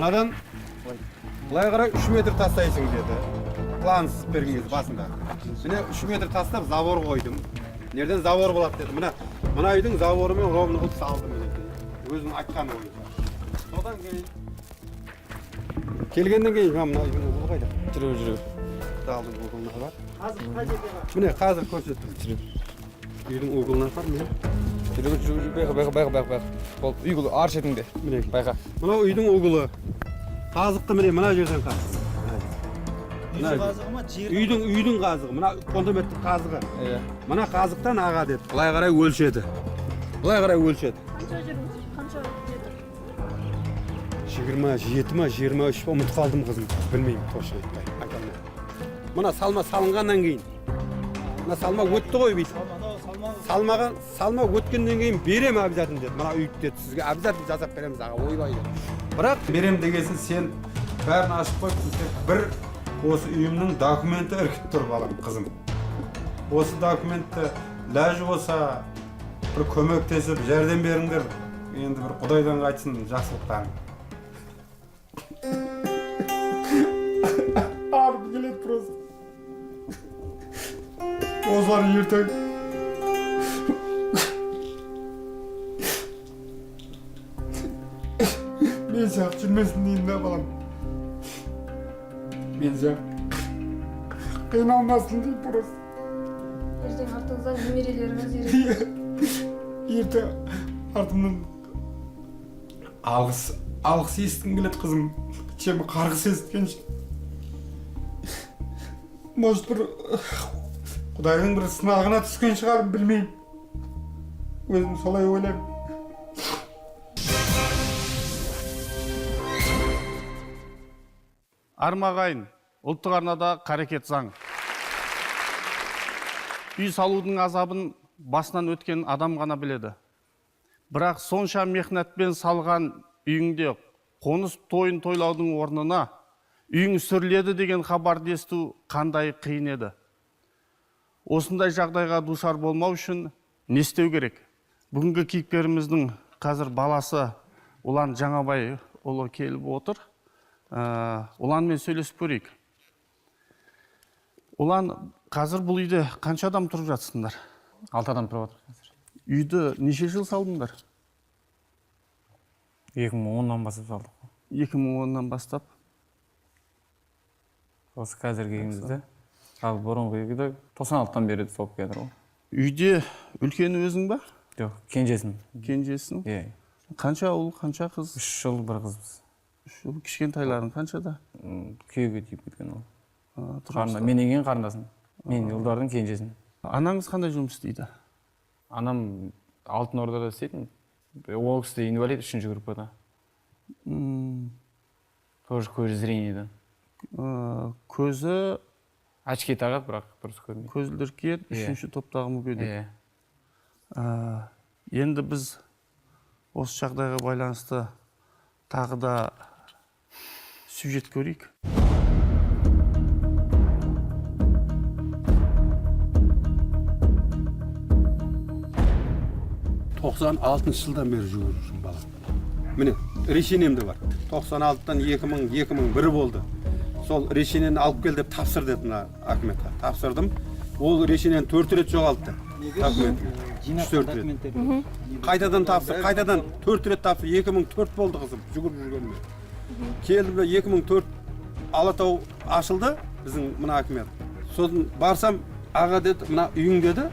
Мынадан былай қарай 3 метр тастайсың деді. План сызып бергеніңіз басында. Міне 3 метр тастап забор қойдым. Нерден забор болады деді. Мына үйдің заборымен ровно қылып салдым мінекей. Өзінің айтқаны бойынша. Содан кейін келгеннен кейін мына үйдің угылы қайда? Жүріп. Залдың угылына бар. Қазір қай жерде бар? Міне қазір көрсеттім. Үйдің угылына бар міне. Жүріп. Байқа. Ол үй ар шетінде. Міне Байқа. Мына үйдің угылы. Қазықты міне мына жерден қазды. Қазығы ма? Үйдің қазығы. Мына фундаменттік қазығы. Иә. Мына қазықтан аға деді. Былай қарай өлшеді. Қанша жүріңіз? Қанша метр? 27 ма 23 па ұмытып қалдым қызым. Білмеймін точно айтпай. Айта алмаймын. Мына салма салынғаннан кейін. Мына салма өтті ғой бүйтіп. Салма өткеннен кейін берем обязательно деді. Мына үйді деді сізге обязательно жасап береміз аға ойбай деді. Бірақ берем дегенсін сен бәрін ашып қойыпсың тек бір осы үйімнің документі іркіп тұр балам қызым. Осы документті ләжі болса бір көмектесіп жәрдем беріңдер. Енді бір құдайдан қайтсын жақсылықтан. Арып келеді просто. Осылар ертең. Мен сияқты жүрмесін дейін да балам. Мен сияқты қиналмасын дейін просто. Ертең артыңыздан немерелеріңіз ереді. Ертең артымнан алғыс естігім келеді қызым. Чем қарғыс естігенше. Может бір құдайдың бір сынағына түскен шығар білмеймін. Өзім солай ойлаймын. Армағайын, ұлттық арнада қарекет заң. Үй салудың азабын басынан өткен адам ғана біледі. Бірақ сонша мехнатпен салған үйіңде қоныс тойын тойлаудың орнына үйің сүріледі деген хабарды есту қандай қиын еді. Осындай жағдайға душар болмау үшін не істеу керек? Бүгінгі кейіпкеріміздің қазір баласы Ұлан Жаңабай ұлы келіп отыр. Ұланмен сөйлесіп көрейік. Ұлан, қазір бұл үйде қанша адам тұрып жатсыңдар? 6 адам тұрып отыр қазір. Үйді неше жыл салдыңдар? 2010-нан бастап салдық. 2010-нан бастап. Осы қазіргі үйімізді. Ал бұрынғы үйді 96-тан бері салып келдір ғой. Үйде үлкені өзің ба? Жоқ, кенжесін. Кенжесің? Иә. Қанша ұл, қанша қыз? 3 жыл бір қызбыз. 3 жыл. Кішкентайларың қаншада? Күйеуге тиіп кеткен ол. Менен кейін қарындасын. Мен ұлдардың кенжесін. Анаңыз қандай жұмыс істейді? Анам Алтын Ордада істейтін. Ол кісі инвалид 3-ші группада. Тоже көз зрениеда. Көзі Очки тағады, бірақ дұрыс көрмейді. көзілдір киеді, 3-ші топтағы мүгедек. Енді біз осы жағдайға байланысты тағы да сюжет көрейік. 96 жылдан бері жүрмін балам. Міне, решениемде бар. 96-тан 2001 болды. Сол решениені алып кел деп тапсыр деді мына акметке. Тапсырдым. Ол решениені 4 рет жоғалтты. Қайтадан тапсыр, қайтадан 4 рет тапсыр. 2004 болды қызым, жүгіріп жүргенмен. Келді 2004 Алатау ашылды біздің мына акмет. Сосын барсам, аға деді, мына үйің деді.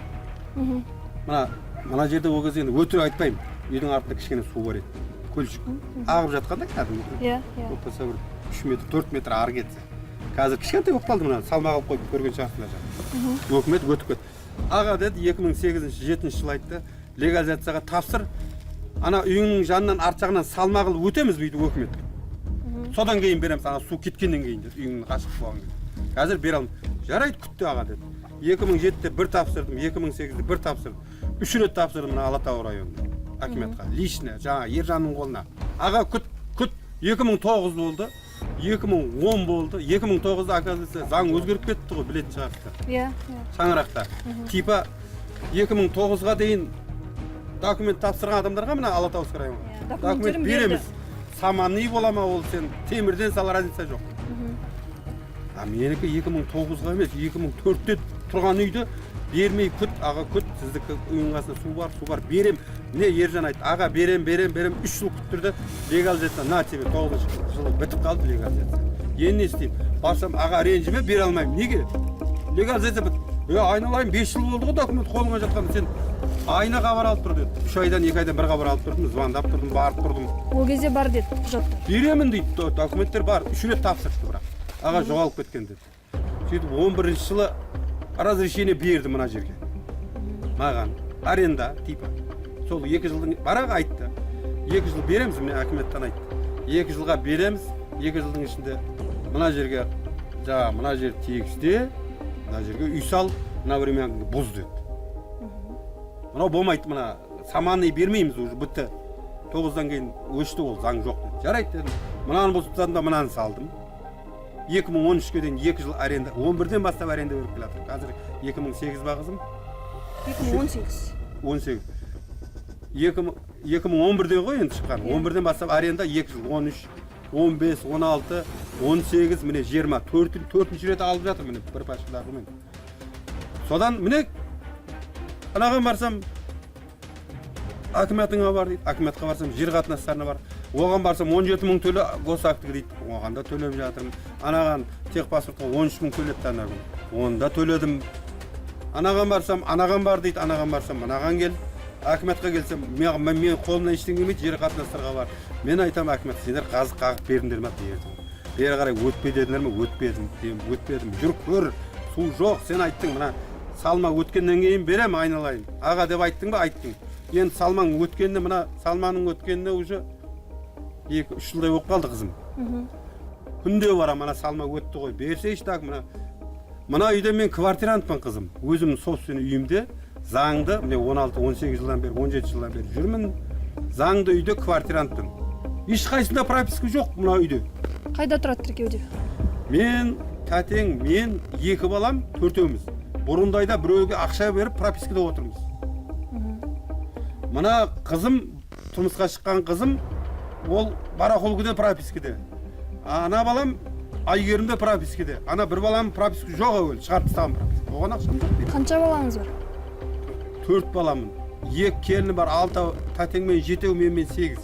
Мына жерде ол кезде енді өтірік айтпаймын. Үйдің артында кішкене су бар еді. Көлшік. Ағып жатқанда кәдімгі. Иә. Болса бір 3 метр, 4 метр ары кетсе. Қазір кішкентай болып қалды мына салмақ алып қойып көрген шығарсыңдар жаңа. Өкімет өтіп кетті. Аға деді 2008-7 жыл айтты. Легализацияға тапсыр. Ана үйіңнің жанынан арт жағынан салмақ алып өтеміз бүйді өкімет. Содан кейін береміз, ана су кеткеннен кейін деді. Үйіңнің қашық болған кейін. Қазір бере алмын. Жарайды күтті аға деді. 2007-те бір тапсырдым, 2008-те бір тапсырдым. 3 рет тапсырдым мына Алатау районында. Акметқа, лично, жаңа Ержанның қолына. Аға күт. 2009 болды, 2010 болды. 2009-да оказывается заң өзгеріп кетті ғой, білетін шығарсыздар. Иә. Шаңырақта. Типа 2009-ға дейін документ тапсырған адамдарға мына Алатаускай районы. Документ береміз. саманный бола ма ол сен темірден салар разница жоқ. А менікі 2009-ға емес 2004-те тұрған үйді бермей күт, аға күт, сіздікі үйің қасында су бар, берем. Міне Ержан айтты, аға берем, 3 жыл күттірді, легализация, на тебе, 9 жылы бітіп қалды легализация. Енді не істеймін? Барсам, аға ренжіме бере алмаймын. Неге? Легализация біт. Айналайын 5 жыл болды ғой документ қолыңа жатқанда, сен айына хабар алып тұр деді. 3 айдан 2 айдан бір хабар алып тұрдым, звондап тұрдым, барып тұрдым. Ол кезде бар деді құжаттар. Беремін дейді, документтер бар. 3 рет тапсырды бірақ. Аға жоғалып кеткен деді. Сөйтіп 11 жылы разрешение берді мына жерге. Маған аренда типа. Сол 2 жылдың барақ айтты. 2 жыл береміз, міне әкіметтен айтты. 2 жылға береміз, 2 жылдың ішінде мына жерге жаңа мына жер тегісте, мына жерге үй сал, мына времяны бұз деді. Мынау болмайды, мына саманный бермейміз уже бітті. 9-дан кейін өшті ол, заң жоқ деді. Жарайды дедім. Мынаны бұзсам да мынаны салдым. 2013-ке дейін 2 жыл аренда, 11-ден бастап аренда беріп келатыр. Қазір 2008 ба қызым? 2018. 2011-ден ғой енді шыққан. 11-ден бастап аренда 2 жыл, 13, 15, 16, 18, міне 20, 4-ші рет алып жатыр міне бір пашкаларымен. Содан міне анаған барсам акиметіңе бар дейді, акиметке барсам жер қатынастарына бар. Оған барсам 17 мың төле госактігі дейді, оған да төлеп жатырмын. Анаған техпаспортқа 13 мың төлепті анаған, оны да төледім. Анаған барсам, анаған бар дейді, анаған барсам, анаған кел. Акиметке келсем, мен қолымнан ештеңе келмейді, жер қатынастарға бар. Мен айтам, акимет, сендер қазық қағып бердіңдер ме? Бердім. Бері қарай өтпе дедіңдер ме? Өтпедім. Жүр көр, су жоқ, сен айттың, мына салма өткеннен кейін берем айналайын. Аға деп айттың ба? Айттың. Енді салмаң өткенде, мына салманың өткенде уже 2-3 жылдай болып қалды қызым. Күнде барам, мына салма өтті ғой. Берсейші так, мына үйде мен квартирантпын қызым. Өзімнің собственный үйімде заңды, міне 16-18 жылдан бері, 17 жылдан бері жүрмін. Заңды үйде квартирантпын. Ешқайсында прописка жоқ мына үйде. Қайда тұрады тіркеуде? Мен, тәтең, мен, 2 балам, 4-еуміз. Бұрындайда біреуге ақша беріп пропискада отырмыз. Мына қызым, тұрмысқа шыққан қызым, ол барақолгіде пропискеде. Ана балам Айгерімде пропискеде. Ана бір балам прописка жоқ әуел, шығарып тастаған прописка. Оған ақшам жоқ дейді. Қанша балаңыз бар? 4 баламын. 2 келіні бар, 6, тәтеңмен 7, менмен 8.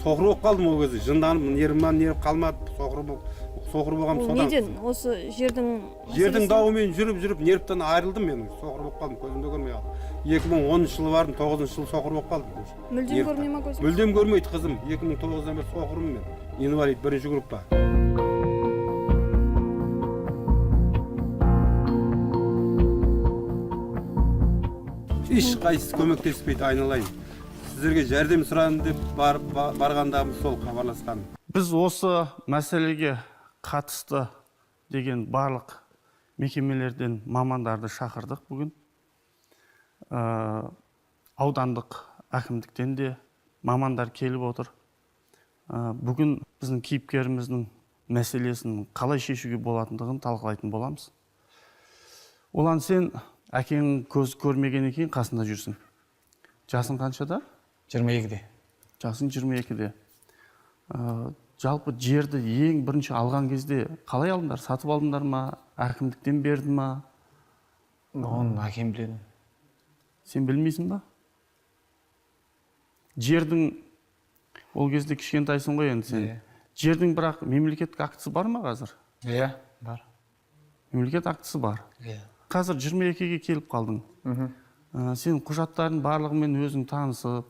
Соқыр болып қалдым ол кезде. Жынданып, неріп қалмады. Соқыр болғам содан. Неден? Осы жердің дауымен жүріп нерптен айырылдым мен. Соқыр болып қалдым, көзімде көрмей қалдым. 2010 жылы бардым, 9 жылы соқыр болып қалдым. Мүлдем көрмей ма көзіңіз? Мүлдем көрмейді қызым. 2009-дан бері соқырмын мен. Инвалид 1-ші группа. Ешқайсысы көмектеспейді, айналайын. Сіздерге жәрдем сұрадым деп барғандағымыз сол хабарласқан. Біз осы мәселеге қатысты деген барлық мекемелерден мамандарды шақырдық бүгін. Аудандық әкімдіктен де мамандар келіп отыр. Бүгін біздің кейіпкеріміздің мәселесін қалай шешуге болатындығын талқылайтын боламыз. Олан сен әкең көз көрмеген екен қасында жүрсің. Жасың қаншада? 22-де. Жасың 22-де. Жалпы жерді ең бірінші алған кезде қалай алдыңдар? Сатып алдыңдар ма? Әкімдіктен берді ма? Оны әкем біледі. Сен білмейсің ба? Жердің ол кезде кішкентайсың ғой енді сен. Жердің бірақ мемлекеттік актісі бар ма қазір? Иә, бар. Мемлекет актісі бар. Иә. Қазір 22-ге келіп қалдың. Сен құжаттарын барлығымен өзің танысып,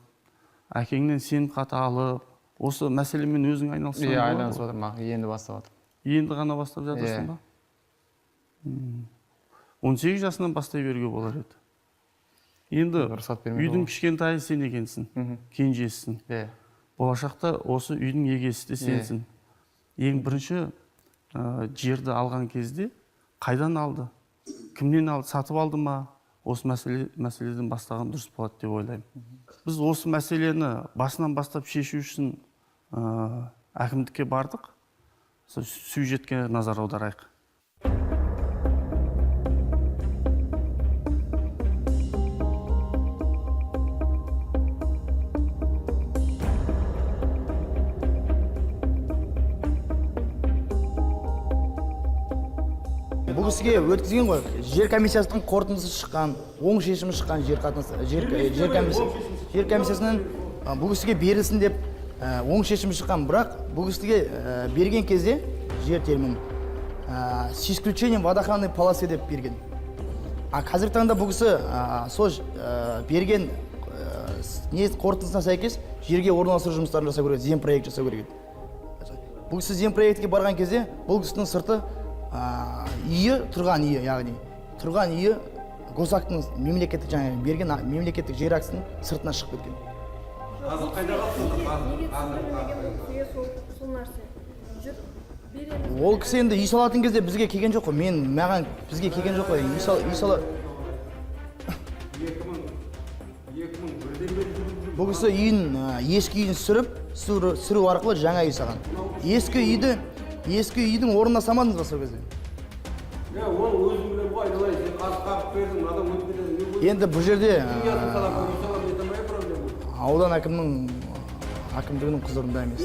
әкеңнен сенім хат алып, осы мәселемен өзің айналысың ба? Иә, айналысып отырмын. Енді бастап жатырмын. Енді ғана бастап жатырсың ба? 18 жасынан бастай беруге болар еді. Енді үйдің кішкентайы сен екенсің, кенжесісің. Болашақта осы үйдің егесі де сенсің. Ең бірінші жерді алған кезде қайдан алды? Кімнен алды? Сатып алды ма? Осы мәселеден бастаған дұрыс болады деп ойлаймын. Біз осы мәселені басынан бастап шешу үшін әкімдікке бардық. Сюжетке назар аударайық. бұл кісіге өткізген ғой. Жер комиссиясының қорытындысы шыққан, оң шешімі шыққан жер комиссиясынан бұл кісіге берілсін деп оң шешімі шыққан, бірақ бұл кісіге берген кезде жер телімін с исключением водоохранной полосы деп берген. Қазіргі таңда бұл кісі сол берген қорытындысына сәйкес жерге орналастыру жұмыстарын жасау керек, земпроект жасау керек. Бұл кісі земпроектке барған кезде бұл кісінің сырты тұрған үйі, яғни тұрған үйі госактың мемлекеттік жаңағы берген мемлекеттік жер актісінің сыртына шығып кеткен. Қазір қайда қалдыңыз? Ол кісі енді үй салатын кезде бізге келген жоқ қой. Бізге келген жоқ қой. Үй сала. Бұл кісі ескі үйін сүру арқылы жаңа үй салған. Ескі үйдің орнына салмадыңыз ба сол кезде? Ол өзім білем ғой, айналайын, сен қағып бердің, адам өтіп кетеді. Енді бұл жерде аудан әкімдігінің құзырында емес.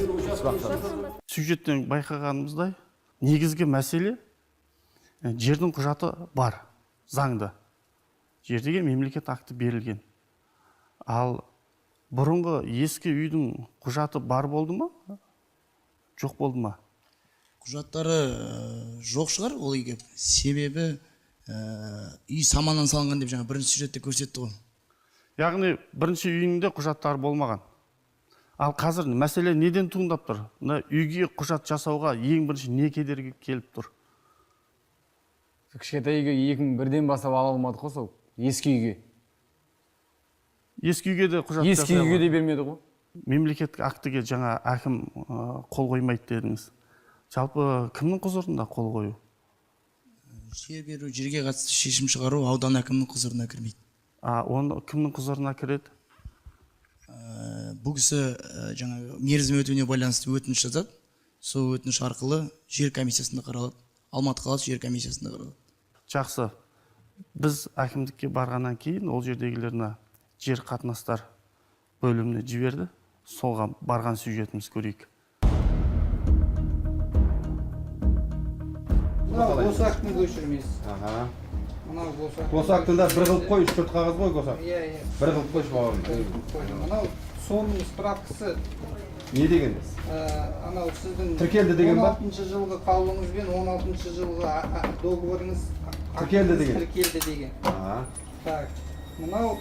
Сюжеттен байқағанымыздай, негізгі мәселе жердің құжаты бар, заңда. Жердегі мемлекет акті берілген. Ал бұрынғы ескі үйдің құжаты бар болды ма? Жоқ болды ма? Құжаттары жоқ шығар ол үйге. Себебі үй саманнан салынған деп жаңа бірінші сюжетте көрсетті ғой. Яғни бірінші үйінде құжаттар болмаған. Ал қазір мәселе неден туындап тұр? Үйге құжат жасауға ең бірінші не кедергі келіп тұр? Кішкентай үйге 2001-ден бастап ала алмадық қой сол ескі үйге. Ескі үйге де құжат жасауға. Ескі үйге де бермеді ғой. Мемлекеттік актіге жаңа әкім қол қоймайды дедіңіз. Жалпы кімнің құзырында қол қою? Жер беру, жерге қатысты шешім шығару аудан әкімінің құзырына кірмейді. Оны кімнің құзырына кіреді? Бұл кісі жаңағы мерзім өтуіне байланысты өтініш жазады. Сол өтініш арқылы жер комиссиясында қаралады. Алматы қаласы жер комиссиясында қаралады. Жақсы. Біз әкімдікке барғаннан кейін ол жердегілеріне жер қатынастар бөліміне жіберді. Солға барған сюжетіміз көрейік. Мынау госактың көшірмесі. Мынау Госактында бір қылып қой, 3-4 қағаз қой госакт. Иә. Бір қылып қойшы бауырым. Мынау соның справкасы. Не дегеніз? Анау сіздің Тіркелді деген ба? 16-шы жылғы қаулыңыз бен 16-шы жылғы договорыңыз тіркелді деген. Так. Мынау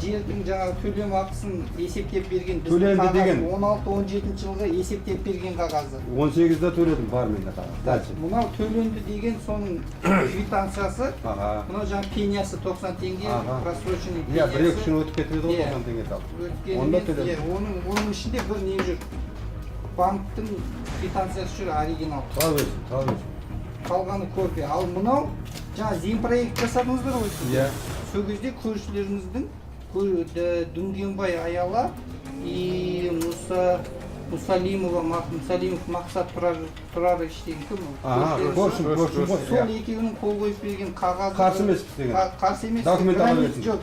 жердің жаңағы төлем ақысын есептеп берген Төлемді деген 16-17 жылғы есептеп берген қағазы. 18-де төледім, бар менде қағаз. Дальше. Мынау төленді деген соның квитанциясы. Мынау жаңағы пенясы 90 теңге, просроченный пенясы. Иә, бір-екі үшін өтіп кетеді ғой 90 теңге салып. Онда төледім. Оның ішінде бір не жүр? Банктың квитанциясы жүр, оригинал. Қалып Қалғаны копия. Ал мынау жаңа земпроект жасадыңыздар ғой. Иә. Сол кезде көршілеріңіздің Дүнгенбай Аяла и Мусалимов Мақсат Тұрарыш деген кім? Көршім ғой. Сол екеуінің қол қойып берген қағазы. Қарсы емес деген. Қарсы емес. Документ ала берсін. Жоқ,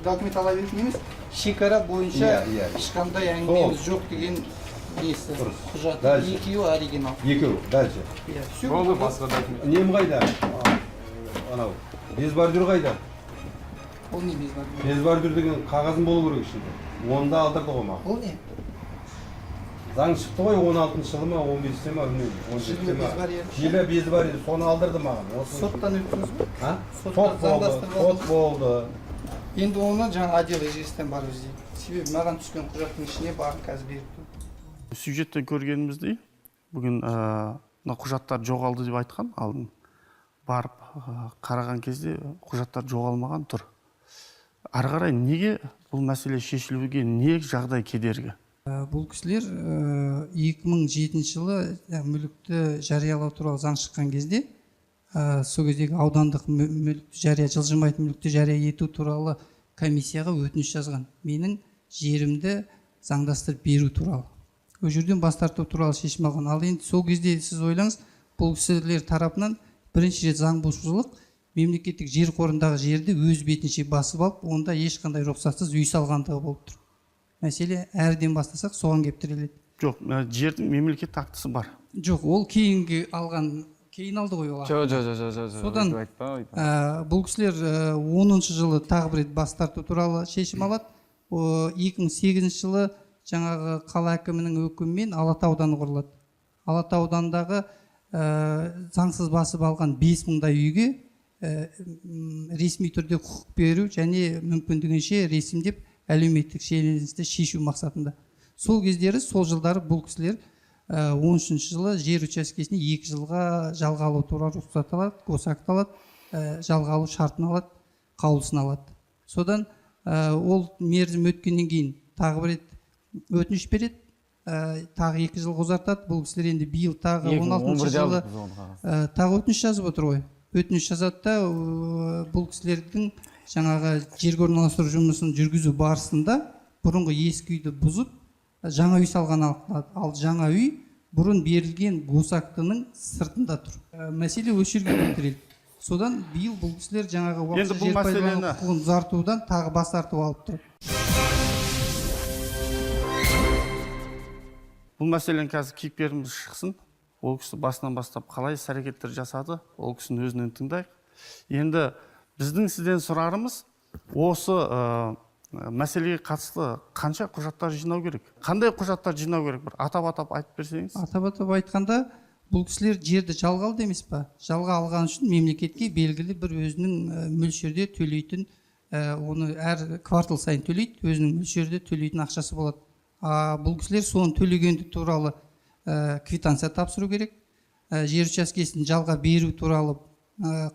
документ ала берсін емес. Шекара бойынша ешқандай әңгімеміз жоқ деген несі. Құжат. Екеуі оригинал. Екеуі, дальше. Болды басқа документ. Нем қайда? Анау, безбордюр қайда? Ол не безбордюр? Безбордюр деген қағазым болу керек ішінде. Оны да алдырды ғой маған. Ол не? Заң шықты ғой 16-шы жылы ма, 15-те ма, білмеймін. Жібе безбордюр, соны алдырды маған. Соттан өттіңіз бе? Сот болды. Енді оны жаңа отдел ежелістен барып іздейді. Себебі маған түскен құжаттың ішіне барып қазір берді. Сюжеттен көргеніміздей, бүгін құжаттар жоғалды деп айтқан алдын. Барып қараған кезде құжаттар жоғалмаған тұр. Ары қарай неге бұл мәселе шешілуге не жағдай кедергі? Бұл кісілер 2007 жылы мүлікті жариялау туралы заң шыққан кезде, сол кездегі аудандық жылжымайтын мүлікті жария ету туралы комиссияға өтініш жазған. Менің жерімді заңдастырып беру туралы. Ол жерден бас тарту туралы шешім алған. Ал енді сол кезде сіз ойлаңыз, бұл кісілер тарапынан бірінші рет заң бұзушылық, мемлекеттік жер қорындағы жерді өз бетінше басып алып, онда ешқандай рұқсатсыз үй салғандығы болып тұр. Мәселе әрден бастасақ, соған кеп тіреледі. Жоқ, жердің мемлекет актісі бар. Жоқ, ол кейінгі алған кейін алды ғой олар. Жо. Содан бұл кісілер 10-шы жылы тағы бір рет бас тарту туралы шешім алады. 2008 жылы жаңағы қала әкімінің өкімімен Алатау ауданы құрылады. Алатау ауданындағы заңсыз басып алған 5000-дай үйге ресми түрде құқық беру және мүмкіндігінше ресімдеп әлеуметтік шиеленісті шешу мақсатында. Сол кездері, сол жылдары бұл кісілер 13 жылы жер учаскесіне 2 жылға жалға алу туралы рұқсат алады, госакт алады, жалға алу шартын алады, қаулысын алады. Содан ол мерзім өткеннен кейін тағы бір рет өтініш береді, тағы 2 жыл ұзартады. Бұл кісілер енді биыл тағы 16 жылы тағы өтініш жазып отыр ғой. Өтініш жазады да бұл кісілердің жаңағы жерге орналастыру жұмысын жүргізу барысында бұрынғы ескі үйді бұзып жаңа үй салған алады. Ал жаңа үй бұрын берілген госактының сыртында тұр. Мәселе осы жерге келтірілді. Содан биыл бұл кісілер жаңағы уақытша жер пайдалану құқығын ұзартудан тағы бас тартып алып тұр. Бұл мәселен қазір кейіпкеріміз шықсын. Ол кісі басынан бастап қалай іс-әрекеттер жасады, ол кісінің өзінен тыңдайық. Енді біздің сізден сұрарымыз, осы мәселеге қатысты қанша құжаттар жинау керек? Қандай құжаттар жинау керек? Бір атап айтып берсеңіз? Атап айтқанда, бұл кісілер жерді жалға алды емес па? Жалға алған үшін мемлекетке белгілі бір өзінің мөлшерде төлейтін, оны әр квартал сайын төлейді, өзінің мөлшерде төлейтін ақшасы болады. Бұл кісілер соны төлегендік туралы квитанция тапсыру керек. Жер учаскесін жалға беру туралы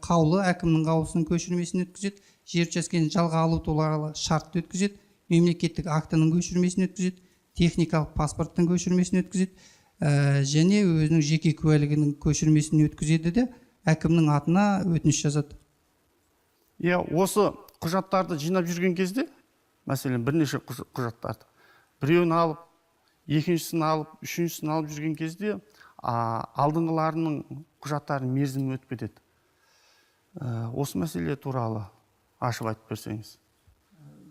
қаулы, әкімнің қаулысының көшірмесін өткізеді. Жер учаскесін жалға алу туралы шартты өткізеді. Мемлекеттік актінің көшірмесін өткізеді. Техникалық паспорттың көшірмесін өткізеді. Және өзінің жеке куәлігінің көшірмесін өткізеді де әкімнің атына өтініш жазады. Осы құжаттарды жинап жүрген кезде, мәселен бірнеше құжаттарды біреуін алып, екіншісін алып, үшіншісін алып жүрген кезде алдыңғыларының құжаттарын мерзімі өтіп кетеді. Осы мәселе туралы ашып айтып берсеңіз.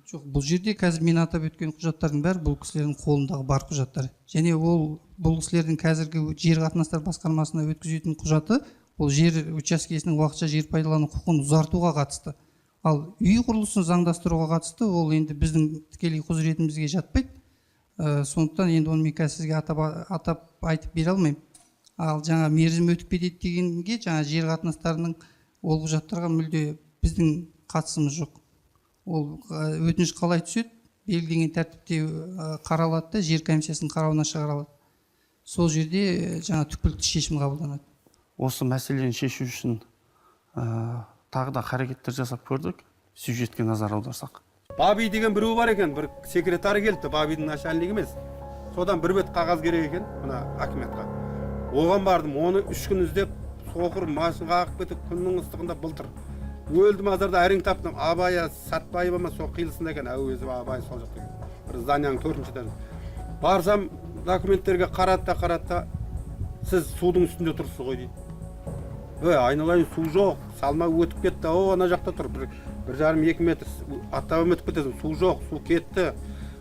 Жоқ, бұл жерде қазір мен атап өткен құжаттардың бәрі бұл кісілердің қолындағы бар құжаттар. Және бұл кісілердің қазіргі жер қатынастар басқармасына өткізетін құжаты, ол жер учаскесінің уақытша жер пайдалану құқығын ұзартуға қатысты. Ал үй құрылысын заңдастыруға қатысты, ол енді біздің тікелей құзыретімізге жатпайды. Сондықтан енді оны мен қазір сізге атап айтып бере алмаймын. Ал жаңа мерзім өтіп кетеді дегенге, жаңа жер қатынастарының ол құжаттарға мүлде біздің қатысымыз жоқ. Ол өтініш қалай түседі, белгіленген тәртіпте қаралады да жер комиссиясының қарауына шығарылады. Сол жерде жаңа түпкілікті шешім қабылданады. Осы мәселені шешу үшін тағы да қарекеттер жасап көрдік. Сюжетке назар аударсақ. Баби деген біреу бар екен, бір секретары келді, Бабидің начальник емес. Содан бір бет қағаз керек екен, мына акиметқа. Оған бардым, оны 3 күн іздеп, соқыр машинға ағып кетіп, күннің ыстығында былтыр. Өлді мазарда әрең таптым. Абай Сатпаева ма сол қиылысында екен, әуезі Абай сол жақта екен. Бір зданияның 4-ші этажы. Барсам, документтерге қаратта, сіз судың үстінде тұрсыз ғой дейді. Айналайын, су жоқ, салма өтіп кетті, ана жақта тұр. 1,5-2 метр аттап өтіп кетеді, су жоқ, су кетті.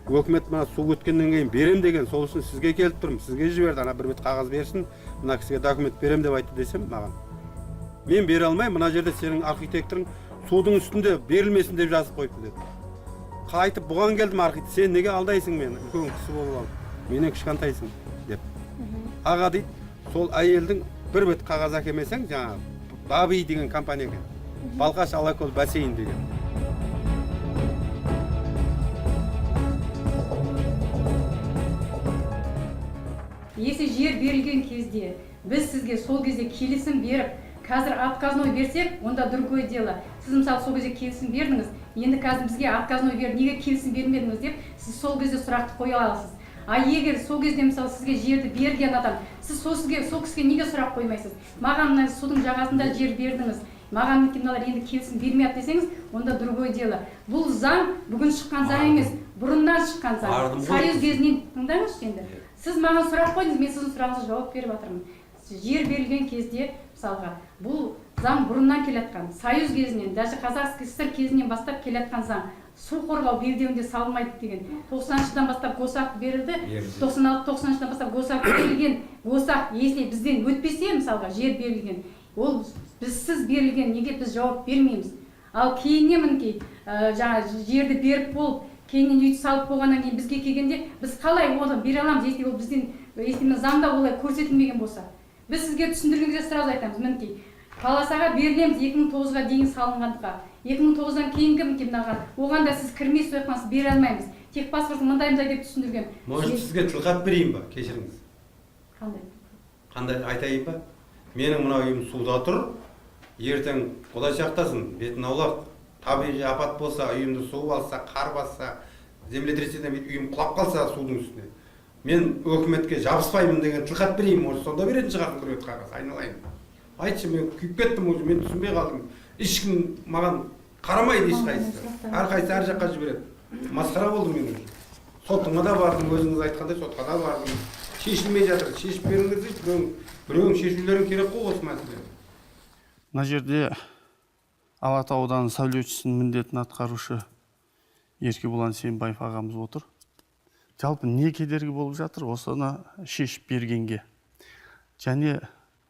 Өкімет мына су өткеннен кейін берем деген, сол үшін сізге келіп тұрмын, сізге жіберді, ана бір бет қағаз берсін, мына кісіге документ берем деп айтты десем маған. Мен бере алмаймын, мына жерде сенің архитекторың судың үстінде берілмесін деп жазып қойыпты деді. Қайтып бұған келдім, архитектор, сен неге алдайсың мені? Үлкен кісі болып алып, менен кішкентайсың деп. Аға дейді, сол әйелдің бір бет қағаз әкелмесең, жаңа Баби деген компания екен. Балқаш Алакөл бассейн деген. Если жер берілген кезде, біз сізге сол кезде келісім беріп, қазір отказной берсек, онда другое дело. Сіз мысалы сол кезде келісім бердіңіз, енді қазір бізге отказной беріп, неге келісім бермедіңіз деп, сіз сол кезде сұрақты қоя аласыз. Егер сол кезде мысалы сізге жерді берген адам, сіз сол кісіге неге сұрақ қоймайсыз? Маған судың жағасында жер бердіңіз, маған мыналар енді келісім бермейді десеңіз, онда другое дело. Бұл заң бүгін шыққан заң емес, бұрыннан шыққан заң. Союз кезінен тыңдаңызшы енді. Сіз маған сұрақ қойдыңыз, мен сіздің сұрағыңызға жауап беріп жатырмын. Жер берілген кезде, мысалға, бұл заң бұрыннан келатқан. Союз кезінен, даже Қазақ СССР кезінен бастап келатқан заң. Су қорғау белдеуінде салынмайды деген. 90-шыдан бастап госак берілді, 96-90-шыдан бастап госак берілген. Госак, если бізден өтпесе, мысалға, жер берілген, ол бізсіз берілген, неге біз жауап бермейміз? Ал кейіннен мінекей жаңа жерді беріп болып, кейіннен үйді салып болғаннан кейін бізге келгенде біз қалай оны бере аламыз, если ол бізден заңда олай көрсетілмеген болса. Біз сізге түсіндірген кезде сразу айтамыз, мінекей полосаға берілеміз 2009-ға дейін салынғандыққа. 2009-дан кейінгі мінекей мынаған, оған да сіз кірмей сойқансыз бере алмаймыз. Тек паспортын мындаймыз деп түсіндірген. Может, сізге тілхат берейін ба? Кешіріңіз. Қандай? Қандай айтайын ба? Менің мына үйім суда тұр. Ертең Құдай сақтасын, бетін аулақ. Табиғи апат болса, үйімді су алса, қар басса, землетрясениеден үйім құлап қалса судың үстіне. Мен өкіметке жабыспаймын деген тілхат берейін, может, сонда беретін шығарсың бір қағаз, айналайын. Айтшы, мен күйіп кеттім, уже мен түсінбей қалдым. Ешкім маған қарамайды ешқайсысы. Әрқайсысы әр жаққа жібереді. Масқара болдым мен уже. Сотыңа да бардым, өзіңіз айтқандай сотқа да бардым. Шешілмей жатыр, шешіп беріңіз дейді, біреуің шешулерің керек қой осы мәселе. Мына жерде Алатау ауданы сәулетшісінің міндетін атқарушы Еркебұлан Сембаев ағамыз отыр. Жалпы не кедергі болып жатыр осыны шешіп бергенге? Және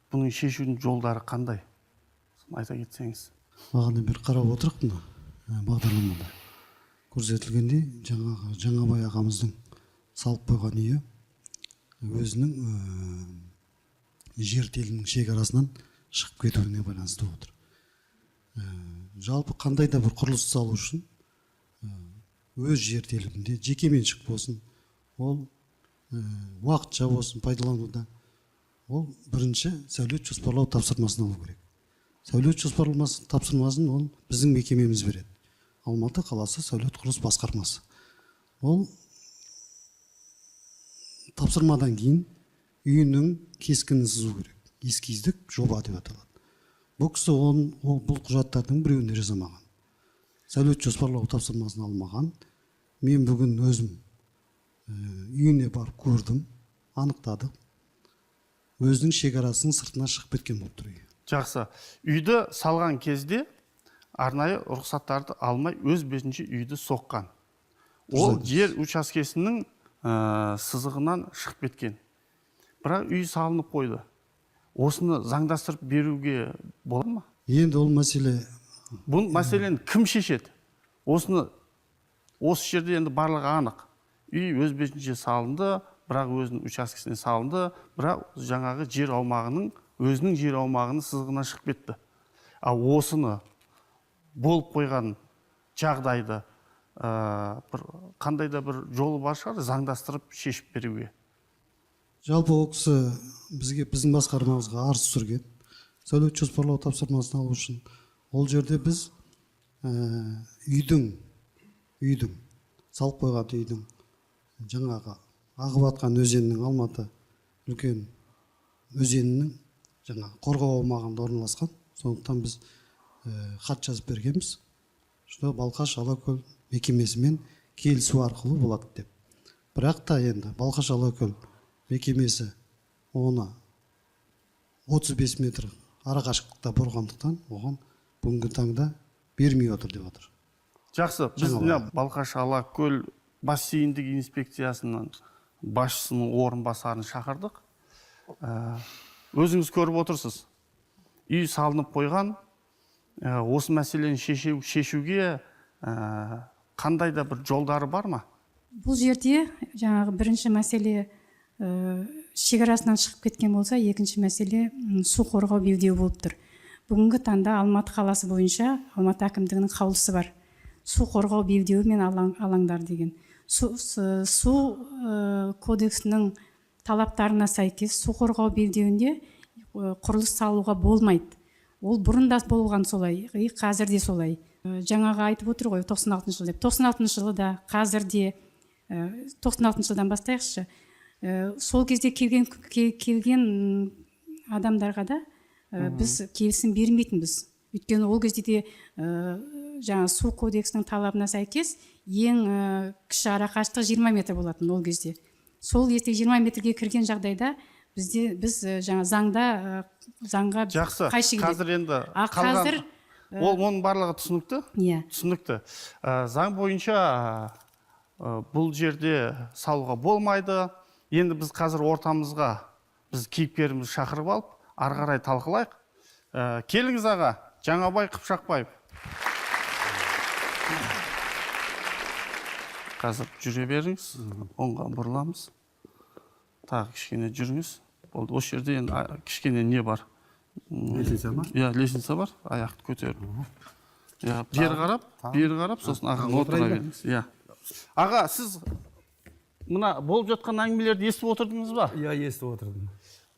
бұның шешудің жолдары қандай? Айта кетсеңіз. Бағана бір қарап отырық мына бағдарламада. Көрсетілгендей, Жаңабай ағамыздың салып қойған үйі өзінің жер телімінің шекарасынан шығып кетуіне байланысты отыр. Жалпы қандай да бір құрылыс салу үшін өз жер телімінде жеке меншік болсын, ол уақытша болсын пайдалануда, ол бірінші сәулет жоспарлау тапсырмасын алу керек. Сәулет жоспарлау тапсырмасын ол біздің мекемеміз береді. Алматы қаласы сәулет құрылыс басқармасы. Ол тапсырмадан кейін үйінің кескінін сызу керек. Эскиздік жоба деп аталады. Бұл кісі бұл құжаттардың біреуін жасамаған. Сәулет жоспарлау тапсырмасын алмаған. Мен бүгін өзім үйіне барып көрдім, анықтадым. Өзінің шекарасының сыртына шығып кеткен болып тұр. Жақсы. Үйді салған кезде арнайы рұқсаттарды алмай өз бетінше үйді соққан. Ол жер учаскесінің сызығынан шығып кеткен. Бірақ үй салынып қойды. Осыны заңдастырып беруге болады ма? Енді ол мәселе... Бұл мәселені кім шешеді? Осы жерде енді барлығы анық. Үй өз бетінше салынды, бірақ өзінің учаскесіне салынды, бірақ жаңағы жер аумағының, өзінің жер аумағының сызығынан шығып кетті. Ал осыны болып қойған жағдайды қандай да бір жолы бар шығар, заңдастырып шешіп беруге. Жалпы ол кісі біздің басқармамызға арыз түсірген. Сәулет жоспарлау тапсырмасын алу үшін. Ол жерде біз үйдің салып қойған үйдің жаңағы ағып атқан өзеннің, Алматы үлкен өзенінің жаңағы қорғау аумағында орналасқан. Сондықтан біз хат жазып бергенбіз. Что Балқаш Алакөл мекемесімен келісу арқылы болады деп. Бірақ та енді Балқаш Алакөл мекемесі оны 35 метр арақашықтықта бұрғандықтан оған бүгінгі таңда бермей отыр деп отыр. Жақсы, біз Балқаш Алакөл бассейндік инспекциясының басшысының орынбасарын шақырдық. Өзіңіз көріп отырсыз. Үй салынып қойған, осы мәселені шешуге қандай да бір жолдары бар ма? Бұл жерде жаңағы бірінші мәселе шекарасынан шығып кеткен болса, екінші мәселе су қорғау белдеуі болып тұр. Бүгінгі таңда Алматы қаласы бойынша Алматы әкімдігінің қаулысы бар. Су қорғау белдеуі мен алаңдар деген. Су кодексінің талаптарына сәйкес су қорғау белдеуінде құрылыс салуға болмайды. Ол бұрында болған солай, қазір де солай. Жаңағы айтып отыр ғой 96 жыл деп. 96 жылы да, қазір де 96 жылдан бастайықшы. Сол кезде келген адамдарға да біз келісім бермейтінбіз. Өйткені ол кезде де жаңа су кодексінің талабына сәйкес ең кіші арақашықтық 20 метр болатын ол кезде. Сол кезде 20 метрге кірген жағдайда біз жаңа заңға жақсы, қазір енді қалған оның барлығы түсінікті? Түсінікті. Заң бойынша бұл жерде салуға болмайды. Енді біз қазір ортамызға біз кейіпкерімізді шақырып алып, ары қарай талқылайық. Келіңіз аға, Жаңабай Қыпшақбаев. Қазір жүре беріңіз, оңға бұрыламыз. Тағы кішкене жүріңіз. Болды, осы жерде енді кішкене не бар? Лестница ма? Иә, лестница бар, аяқты көтеріп. Иә, бері қарап, сосын аға отыра беріңіз. Иә. Аға, сіз мына болып жатқан әңгімелерді естіп отырдыңыз ба? Иә, естіп отырдым.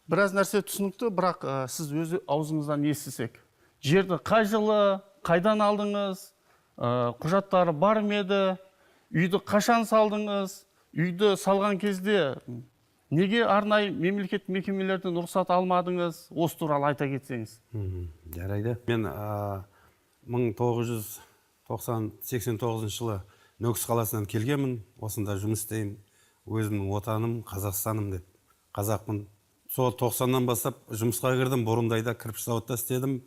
Біраз нәрсе түсінікті, бірақ сіз өз аузыңыздан естісек. Жерді қай жылы, қайдан алдыңыз, құжаттары бар ма еді, үйді қашан салдыңыз, үйді салған кезде неге арнайы мемлекет мекемелерден рұқсат алмадыңыз, осы туралы айта кетсеңіз. Жарайды. Мен 1989 жылы Нөкіс қаласынан келгенмін, осында жұмыс істеймін, өзімнің отаным, Қазақстаным деп, қазақпын. Сол 90-нан бастап жұмысқа кірдім, Бұрындайда кірпіш зауытта істедім.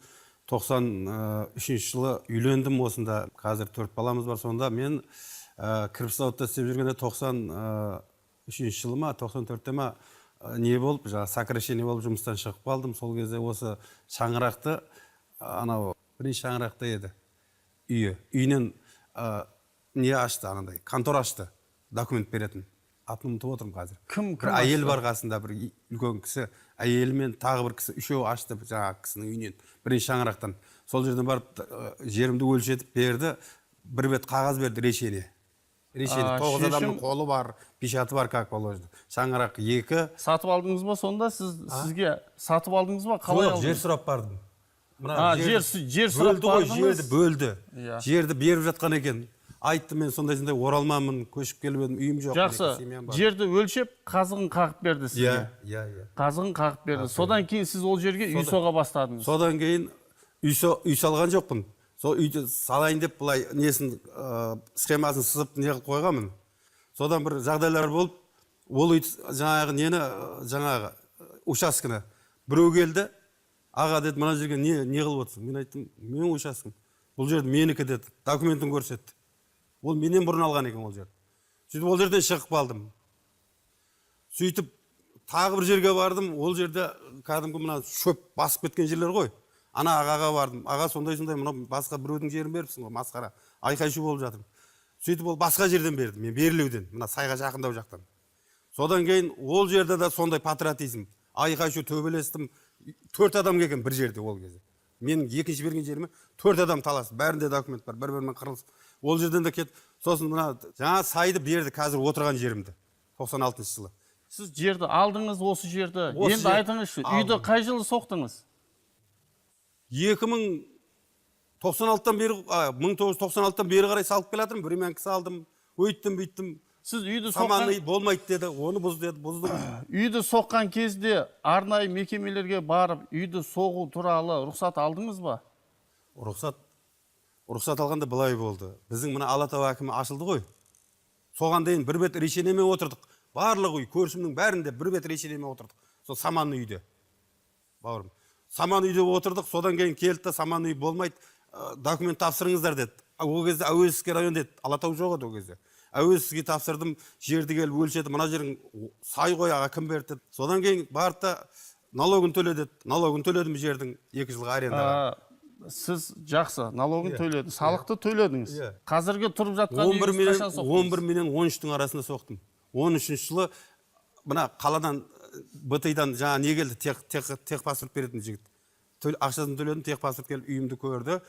93 жылы үйлендім осында, қазір 4 баламыз бар. Сонда мен кірпіш зауытта істеп жүргенде 93 жылы ма, 94-те ма не болып, сокращение болып жұмыстан шығып қалдым. Сол кезде осы шаңырақты, анау бірінші шаңырақта еді үйі. Үйінен не ашты, анандай, контор ашты, документ беретін. Атын ұмытып отырмын қазір. Бір әйел бар қасында, бір үлкен кісі, әйелі мен тағы бір кісі, үшеуі ашты жаңағы кісінің үйінен, бірінші шаңырақтан. Сол жерден барып жерімді өлшетіп берді, бір бет қағаз берді, решение. Решение, 9 адамның қолы бар, печаты бар, как положено. Шаңырақ 2. Сатып алдыңыз ба сонда? Сізге сатып алдыңыз ба? Қалай алдыңыз? Жер сұрап бардым. Жер сұрап бардыңыз? Жерді бөлді. Жерді беріп жатқан екен. Айтты, мен сондай оралмамын, көшіп келіп едім, үйім жоқ. Жақсы, жерді өлшеп, қазығын қағып берді сізге. Қазығын қағып берді. Содан кейін сіз ол жерге үй соға бастадыңыз. Содан кейін үй салған жоқпын. Сол үйді салайын деп бұлай несін схемасын сызып не қылып қойғанмын. Содан бір жағдайлар болып, ол үй жаңағы учаскені біреу келді, аға деді, мына жерге не қылып отырсың? Мен айттым, мен учаскем. Бұл жерді менікі деді, документін көрсетті. Ол менен бұрын алған екен ол жерді. Сөйтіп ол жерден шығып қалдым. Сөйтіп тағы бір жерге бардым, ол жерде кәдімгі мына шөп басып кеткен жерлер ғой. Ана ағаға бардым. Аға сондай, мына басқа біреудің жерін беріпсің ғой, масқара. Айқай-шу болып жатыр. Сөйтіп ол басқа жерден берді, мен берілеуден, мына сайға жақындау жақтан. Содан кейін ол жерде де сондай патриотизм. Айқай-шу төбелестім. 4 адам келген бір жерде ол кезде. Мен екінші берген жеріме 4 адам таласып, бәрінде документ бар, бір-бірімен қырылысып. Ол жерден де кет. Сосын мына жаңа сайды берді, қазір отырған жерімді. 96 жылы. Сіз жерді алдыңыз осы жерді. Енді айтыңызшы, үйді қай жылы соқтыңыз? 1996-тан бері қарай салып келатырмын. Біремен кісі алдым, өйттім, бүйттім. Сіз үйді соққан болмайды деді, оны бұз деді, бұздым. Үйді соққан кезде арнайы мекемелерге барып, үйді соғу туралы рұқсат алдыңыз ба? Рұқсат алғанда былай болды. Біздің мына Алатау әкімі ашылды ғой. Соған дейін бір бет решениемен отырдық. Барлық үй, көршімнің бәрінде бір бет решениемен отырдық. Сол Саман үйде. Бауырым. Саман үйде отырдық, содан кейін келді, Саман үй болмайды, документ тапсырыңыздар деді. Ол кезде Әуезовский район деді, Алатау жоқ еді ол кезде. Әуезовский тапсырдым, жерді келіп өлшеді, мына жерің сай ғой, аға кім берді деді. Содан кейін барда налогын төле деді. Налогын төледім жердің 2 жылға арендаға. Сіз жақсы, налогын төледіңіз, салықты төледіңіз. Қазірге тұрып жатқан үйіңіз қашан соқтыңыз? 11 менен 13-тің арасында соқтым. 13-ші жылы мына қаладан БТИ-дан жаңа не келді, тех паспорт беретін жігіт. Ақшасын төледім, тех паспорт келіп үйімді көрді,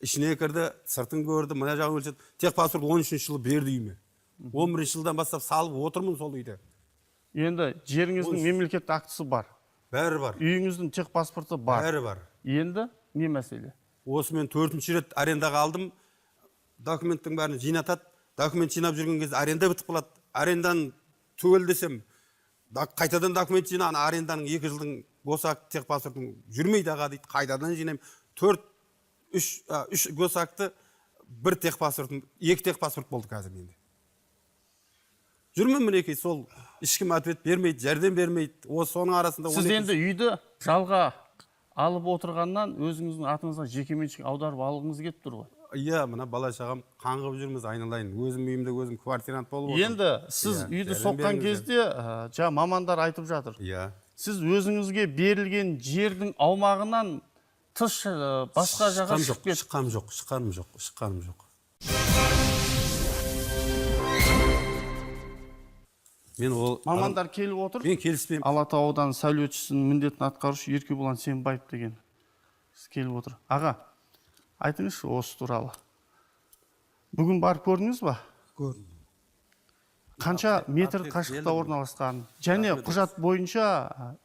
ішіне кірді, сыртын көрді, мына жағын өлшеді. Тех паспорт 13-ші жылы берді үйіме. 11-ші жылдан бастап салып отырмын сол үйде. Енді жеріңіздің мемлекет актісі бар. Бәрі бар. Үйіңіздің тех паспорты бар. Бәрі бар. Енді не мәселе? Осы мен 4-ші рет арендаға алдым. Документтің бәрін жинатады. Документ жинап жүрген кезде аренда бітіп қалады. Арендан түгел десем, қайтадан документ жина, аренданың 2 жылдың госакт тех паспортын жүрмейді аға дейді. Қайтадан жинаймын. 3 госакты, 1 тех паспортын, 2 тех паспорт болды қазір менде. Жүрмін мінекей, сол ешкім ответ бермейді, жәрдем бермейді. Осы соның арасында... Сіз енді үйді жалға алып отырғаннан өзіңіздің атыңызға жекеменшік аударып алғыңыз келіп тұр ғой. Иә, мына бала шағам қаңғып жүрміз, айналайын. Өзім үйімде өзім квартирант болып отырмын. Енді сіз үйді соққан кезде, жаңа мамандар айтып жатыр. Иә. Сіз өзіңізге берілген жердің аумағынан тыс басқа жаққа шығып кетті. Шыққаным жоқ. Мен ол Мамандар келіп отыр. Мен келіспеймін. Алатау ауданы сәулетшісінің міндетін атқарушы Еркебұлан Сембаев деген келіп отыр. Аға, айтыңызшы осы туралы. Бүгін барып көрдіңіз ба? Көрдім. Қанша метр қашықтықта орналасқан? Және құжат бойынша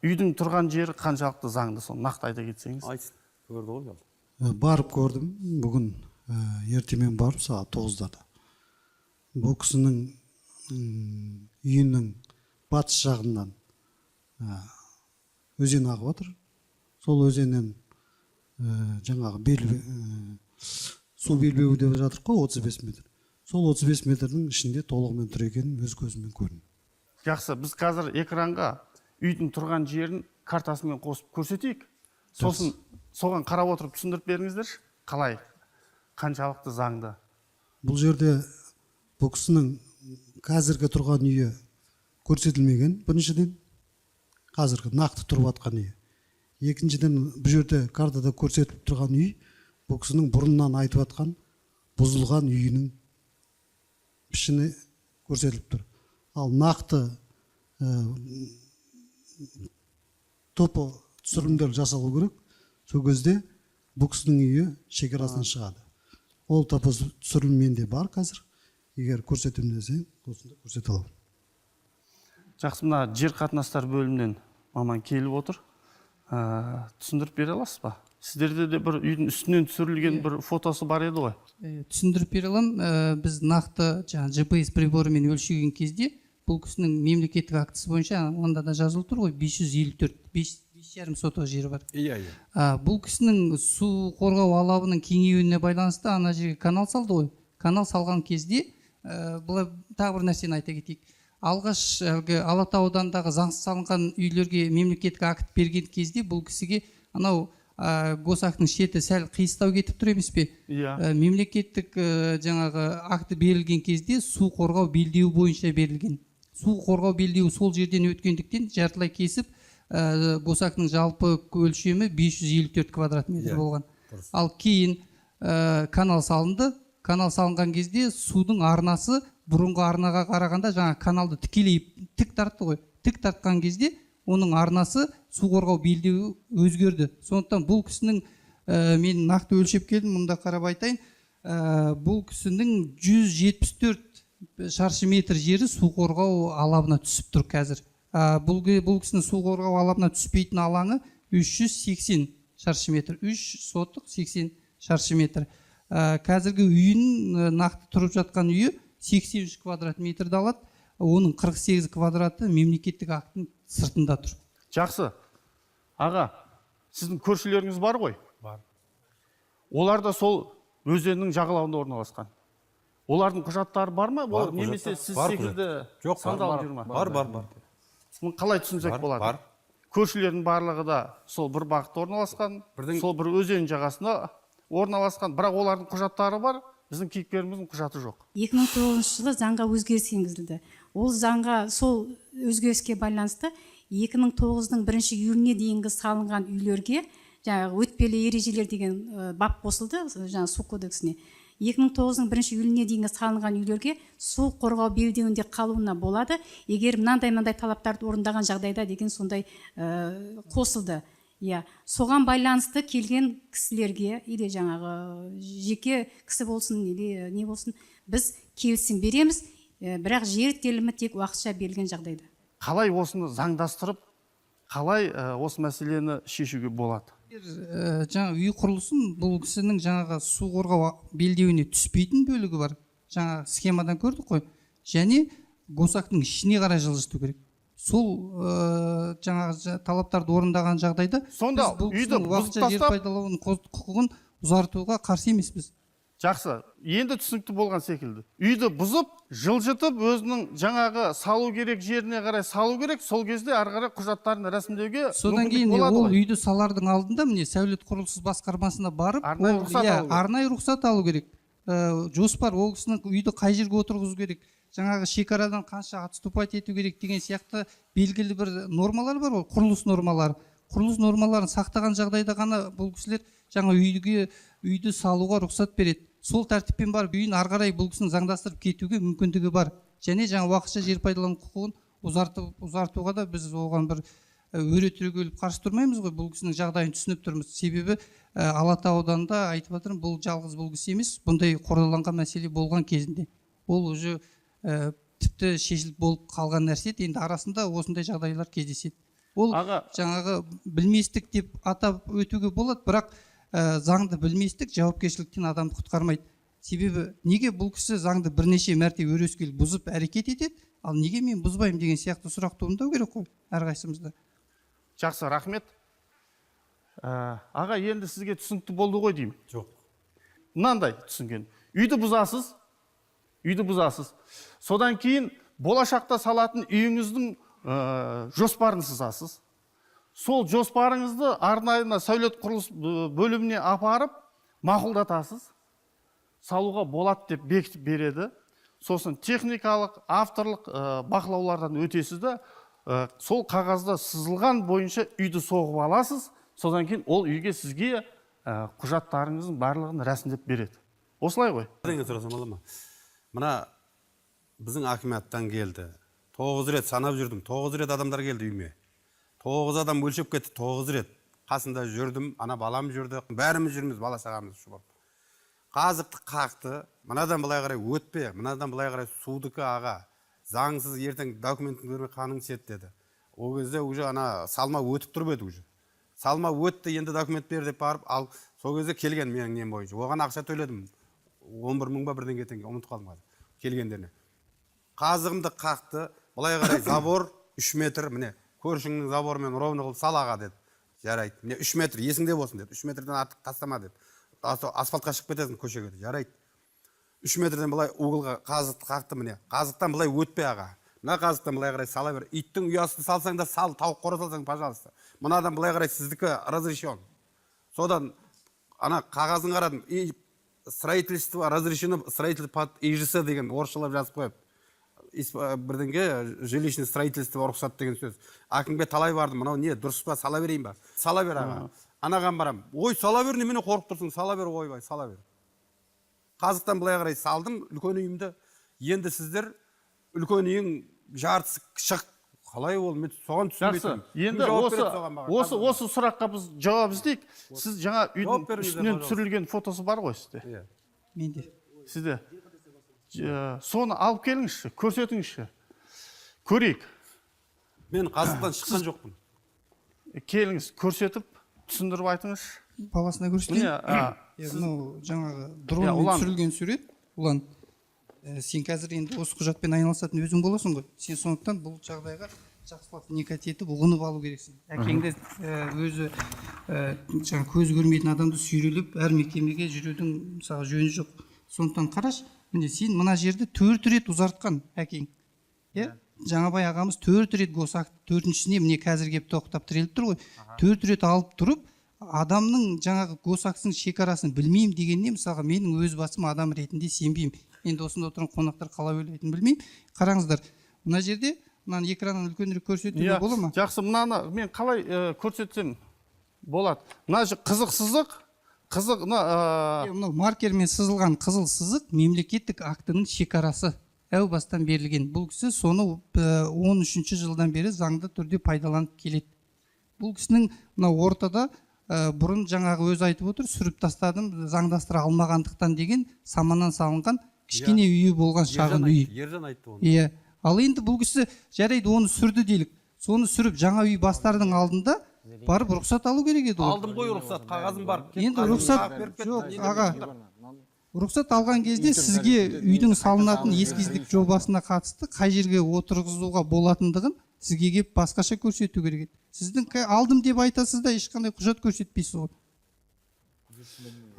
үйдің тұрған жері қаншалықты заңды, соны нақты айта кетсеңіз. Айтсын, көрді ғой. Барып көрдім. Бүгін ертемен барып сағат 9-да. Бұл кісінің үйінің батыс жағынан өзен ағып жатыр. Сол өзеннен жаңағы су белбеуі деп жатыр қой, 35 метр. Сол 35 метрдің ішінде толығымен тұр екенін өз көзіммен көрдім. Жақсы, біз қазір экранға үйдің тұрған жерін картасымен қосып көрсетейік. Сосын соған қарап отырып түсіндіріп беріңіздерші, қалай, қаншалықты заңды. Бұл жерде бұл кісінің қазіргі тұрған үйі көрсетілмеген, біріншіден, қазіргі нақты тұрып жатқан үйі. Екіншіден, бұл жерде картада көрсетіп тұрған үй, бұл кісінің бұрыннан айтып жатқан бұзылған үйінің пішіні көрсетіліп тұр. Ал нақты топы түсірілімдер жасалу керек. Сол кезде бұл кісінің үйі шекарасынан шығады. Ол топы түсірілім менде бар қазір. Егер көрсетем десең, осында көрсете аламын. Жақсы, мына жер қатынастар бөлімінен маман келіп отыр. Түсіндіріп бере аласыз ба? Сіздерде де бір үйдің үстінен түсірілген бір фотосы бар еді ғой? Түсіндіріп бере аламын. Біз нақты GPS приборымен өлшеген кезде бұл кісінің мемлекеттік актісі бойынша, онда да жазылып тұр ғой, 554, 5,5 сотық жері бар. Бұл кісінің су қорғау алабының кеңеюіне байланысты ана жерге канал салды ғой. Канал салған кезде бұлай тағы бір нәрсені айта кетейік. Алғаш Алатау ауданындағы заңсыз салынған үйлерге мемлекеттік акт берген кезде бұл кісіге анау госактың шеті сәл қиыстау кетіп тұр емес пе? Мемлекеттік жаңағы акты берілген кезде су қорғау белдеуі бойынша берілген. Су қорғау белдеуі сол жерден өткендіктен жартылай кесіп госактың жалпы өлшемі 554 квадрат метр болған. Ал кейін канал салынды. Канал салынған кезде судың арнасы бұрынғы арнаға қарағанда жаңа каналды тікелей тік тартты ғой. Тік тартқан кезде оның арнасы су қорғау белдеуі өзгерді. Сондықтан бұл кісінің мен нақты өлшеп келдім, мұнда қарап айтайын. Бұл кісінің 174 шаршы метр жері су қорғау алабына түсіп тұр қазір. Бұл кісінің су қорғау алабына түспейтін алаңы 380 шаршы метр. 3,80 шаршы метр. Қазіргі үйін нақты тұрып жатқан үйі 83 квадрат метрді алады. Оның 48 квадраты мемлекеттік актың сыртында тұр. Жақсы. Аға, сіздің көршілеріңіз бар ғой? Бар. Олар да сол өзеннің жағалауында орналасқан. Олардың құжаттары бар ма? Немесе сіз секілді сандал жүр ма? Бар. Қалай түсінсек болады? Бар. Көршілердің барлығы да сол бір бағытта орналасқан, сол бір өзен жағасында орналасқан, бірақ олардың құжаттары бар, біздің кейіпкеріміздің құжаты жоқ. 2009 жылы заңға өзгеріс енгізілді. Ол заңға сол өзгеріске байланысты 2009-ның 1 июліне дейінгі салынған үйлерге жаңағы өтпелі ережелер деген бап қосылды жаңағы су кодексіне. 2009-ның 1 июліне дейінгі салынған үйлерге су қорғау белдеуінде қалуына болады, егер мынандай талаптарды орындаған жағдайда деген сондай қосылды. Соған байланысты келген кісілерге, или жаңағы жеке кісі болсын, или не болсын, біз келісім береміз, бірақ жер телімі тек уақытша берілген жағдайда. Қалай осыны заңдастырып, қалай осы мәселені шешуге болады? Жаңа үй құрылысын бұл кісінің жаңағы су қорғау белдеуіне түспейтін бөлігі бар. Жаңа схемадан көрдік қой. Және госактың ішіне қарай жылжыту керек. Сол жаңағы талаптарды орындаған жағдайда сонда үйді уақытша жер пайдалану құқығын ұзартуға қарсы емеспіз. Жақсы, енді түсінікті болған секілді. Үйді бұзып, жылжытып, өзінің жаңағы салу керек жеріне қарай салу керек, сол кезде ары қарай құжаттарын рәсімдеуге содан кейін ол үйді салардың алдында міне сәулет құрылыс басқармасына барып, арнайы рұқсат алу керек. Жоспар, ол кісінің үйді қай жерге отырғызу керек, жаңағы шекарадан қанша отступать ету керек деген сияқты белгілі бір нормалар бар ғой, құрылыс нормалары. Құрылыс нормаларын сақтаған жағдайда ғана бұл кісілер жаңа үйді салуға рұқсат береді. Сол тәртіппен барып үйін ары қарай бұл кісінің заңдастырып кетуге мүмкіндігі бар. Және жаңа уақытша жер пайдалану құқығын ұзартуға да біз оған бір өре түрегеліп қарсы тұрмаймыз ғой. Бұл кісінің жағдайын түсініп тұрмыз. Себебі Алатау ауданында айтып жатырмын, бұл жалғыз бұл кісі емес, бұндай қордаланған мәселе болған кезінде. Ол уже тіпті шешіліп болып қалған нәрсе, енді арасында осындай жағдайлар кездеседі. Ол жаңағы білместік деп атап өтуге болады, бірақ заңды білместік жауапкершіліктен адамды құтқармайды. Себебі неге бұл кісі заңды бірнеше мәрте өрескел бұзып әрекет етеді, ал неге мен бұзбаймын деген сияқты сұрақ туындау керек қой әрқайсымызда. Жақсы, рахмет. Аға, енді сізге түсінікті болды ғой деймін. Жоқ. Мынандай түсінген. Үйді бұзасыз. Содан кейін болашақта салатын үйіңіздің жоспарын сызасыз. Сол жоспарыңызды арнайына сәулет құрылыс бөліміне апарып мақұлдатасыз. Салуға болады деп бекітіп береді. Сосын техникалық, авторлық бақылаулардан өтесіз де, сол қағазда сызылған бойынша үйді соғып аласыз. Содан кейін ол үйге сізге құжаттарыңыздың барлығын рәсімдеп береді. Осылай ғой. Сұрасам ала ма? Мына біздің акиматтан келді. 9 рет санап жүрдім. 9 рет адамдар келді үйіме. 9 адам өлшеп кетті, 9 рет. Қасында жүрдім, ана балам жүрді. Бәріміз жүрміз, бала шағамыз шұбап. Қазықты қақты, мынадан былай қарай өтпе, мынадан былай қарай судыкі аға. Заңсыз ертең документін көрмей қаның түседі деді. Ол кезде уже ана салма өтіп тұрып еді уже. Салма өтті, енді документ бер деп барып, ал сол кезде келген менің нем бойынша. Оған ақша төледім. 11 мың ба бірден кетенге, ұмытып қалдым келгендеріне. Қазығымды қақты, былай қарай забор 3 метр, міне, көршіңнің заборымен ровно қылып салаға деді. Жарайды. Міне 3 метр, есіңде болсын деді. 3 метрден артық тастама деді. Асфальтқа шығып кетесің көшеге деді. Жарайды. 3 метрден былай уғылға қазықты қақты, міне. Қазықтан былай өтпе аға. Мына қазықтан былай қарай сала бер. Иттің ұясын салсаң да сал, тауық қора салсаң, пожалуйста. Мынадан былай қарай сіздікі разрешен. Содан ана қағазын қарадым. Строительство разрешено, строительство под ИЖС деген орысшалап жазып қойып. Бірдеңге жилищный строительство рұқсат деген сөз. Акимге талай бардым, мынау не, дұрыс па, сала берейін ба? Сала бер аға. Анаған барам. Ой, сала бер, немене қорқып тұрсың? Сала бер, ойбай, сала бер. Қазықтан былай қарай салдым үлкен үйімді. Енді сіздер үлкен үйің жартысы шық. Қалай ол, мен соған түсінбейтім. Енді осы сұраққа біз жауап іздейік. Сіз жаңа үйдің үстінен түсірілген фотосы бар ғой сізде? Менде. Сізде? Соны алып келіңізші, көрсетіңізші. Көрейік. Мен қазықтан шыққан жоқпын. Келіңіз, көрсетіп, түсіндіріп айтыңыз. Баласына көрсетейін. Мынау жаңағы дронмен түсірілген сурет. Ұлан, сен қазір енді осы құжатпен айналысатын өзің боласың ғой. Сен сондықтан бұл жағдайға жақсылап дикат етіп ұғынып алу керексің. Әкеңді өзі жаңа көз көрмейтін адамды сүйрелеп әр мекемеге жүрудің мысалы жөні жоқ. Сондықтан қараш, міне сен мына жерді 4 рет ұзартқан әкең. Жаңабай ағамыз 4 рет госакт, 4-шісіне міне қазір келіп тоқтап тіреліп тұр ғой. 4 рет алып тұрып, адамның жаңағы госактың шекарасын білмеймін дегенне, мысалға менің өз басым адам ретінде сенбеймін. Енді осында отырған қонақтар қалай ойлайтынын білмеймін. Қараңыздар, мына жерде мынаны экраннан үлкенірек көрсетуге бола ма? Жақсы, мынаны мен қалай көрсетсем болады? Мына қызық сызық, мынау маркермен сызылған қызыл сызық мемлекеттік актінің шекарасы. Әу бастан берілген. Бұл кісі соны 13-ші жылдан бері заңды түрде пайдаланып келеді. Бұл кісінің мына ортада бұрын жаңағы өзі айтып отыр, сүріп тастадым, заңдастыра алмағандықтан деген саманнан салынған кішкене үйі болған шағын үй. Ержан айтты оны. Ал енді бұл кісі жарайды оны сүрді делік. Соны сүріп жаңа үй бастардың алдында барып рұқсат алу керек еді. Алдым ғой рұқсат, қағазым бар. Енді рұқсат жоқ, аға. Рұқсат алған кезде сізге үйдің салынатын эскиздік жобасына қатысты қай жерге отырғызуға болатындығын сізге келіп басқаша көрсету керек еді. Сіздің алдым деп айтасыз да ешқандай құжат көрсетпейсіз ғой.